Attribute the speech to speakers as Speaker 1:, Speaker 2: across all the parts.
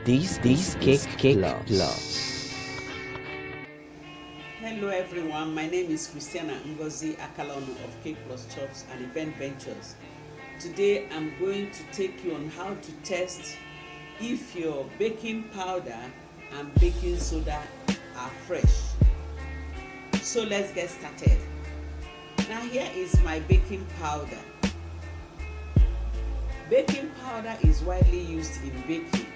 Speaker 1: This is Cake Plus.
Speaker 2: Hello everyone, my name is Christiana Ngozi Akalonu of Cake Plus Chops and Event Ventures. Today I'm going to take you on how to test if your baking powder and baking soda are fresh. So let's get started. Now here is my baking powder. Baking powder is widely used in baking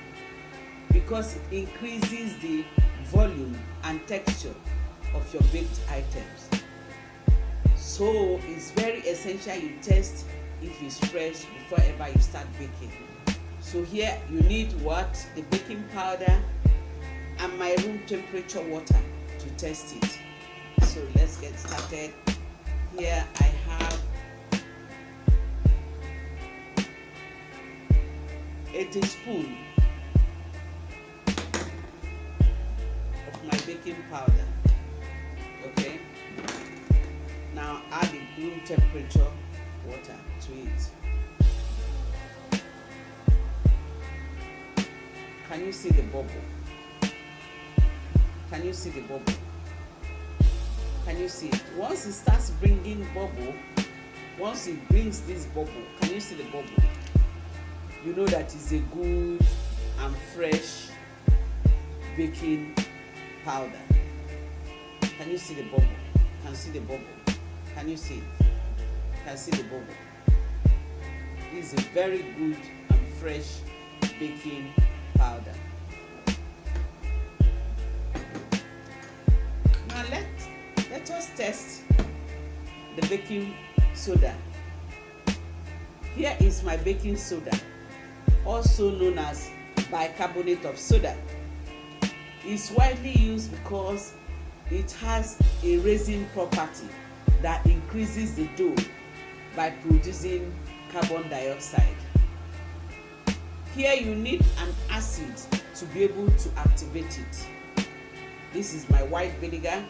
Speaker 2: because it increases the volume and texture of your baked items. So it's very essential you test if it's fresh before ever you start baking. So here you need what? The baking powder and my room temperature water to test it. So let's get started. Here I have a teaspoon of my baking powder. Okay, now add the room temperature water to it. Can you see the bubble? Can you see the bubble? Can you see it? Once it starts bringing bubble, once it brings this bubble, can you see the bubble? You know that it's a good and fresh baking powder. Can you see the bubble? Can you see the bubble? Can you see it? Can see the bubble? This is a very good and fresh baking powder. Now let us test the baking soda. Here is my baking soda, also known as bicarbonate of soda. It's widely used because it has a raising property that increases the dough by producing carbon dioxide. Here you need an acid to be able to activate it. This is my white vinegar.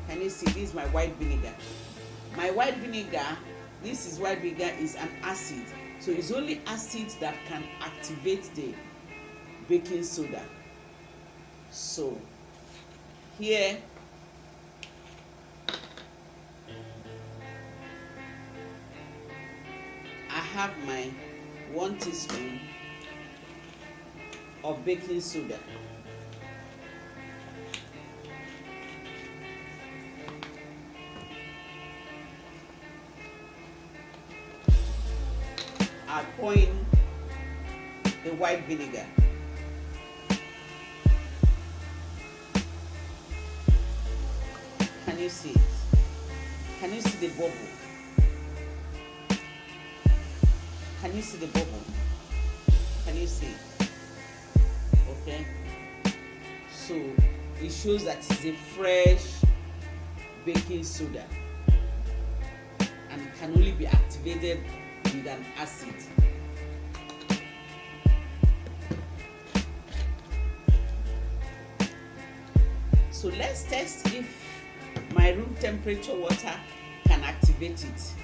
Speaker 2: Can you see? This is my white vinegar. My white vinegar, this is white vinegar, is an acid. So it's only acid that can activate the baking soda. So here I have my 1 teaspoon of baking soda. I pour in the white vinegar. Can you see it? Can you see the bubble? Can you see the bubble? Can you see it? Okay. So it shows that it's a fresh baking soda and it can only be activated with an acid. So let's test if my room temperature water can activate it.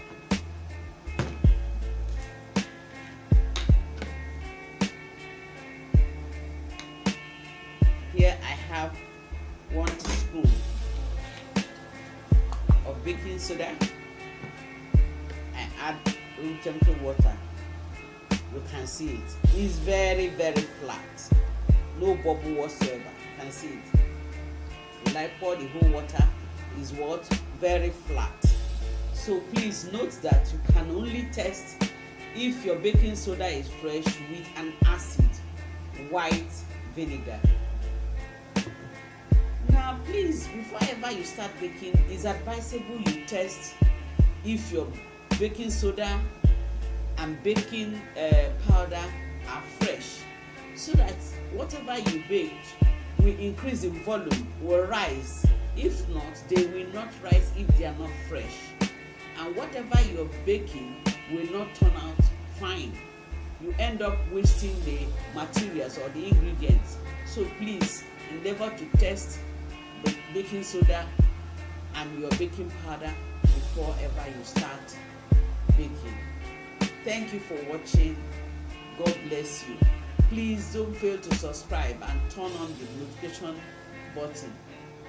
Speaker 2: Here I have 1 teaspoon of baking soda. I add room temperature water. You can see it. It's very flat. No bubble whatsoever. You can see it. When I pour the whole water, is what? Very flat. So please note that you can only test if your baking soda is fresh with an acid, white vinegar. Now please, before ever you start baking, it's advisable you test if your baking soda and baking powder are fresh, so that whatever you baked will increase in volume, will rise. If not, they will not rise if they are not fresh, and whatever you're baking will not turn out fine. You end up wasting the materials or the ingredients. So please endeavor to test the baking soda and your baking powder before ever you start baking. Thank you for watching. God bless you. Please don't fail to subscribe and turn on the notification button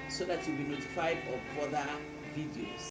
Speaker 2: so that you'll be notified of further videos.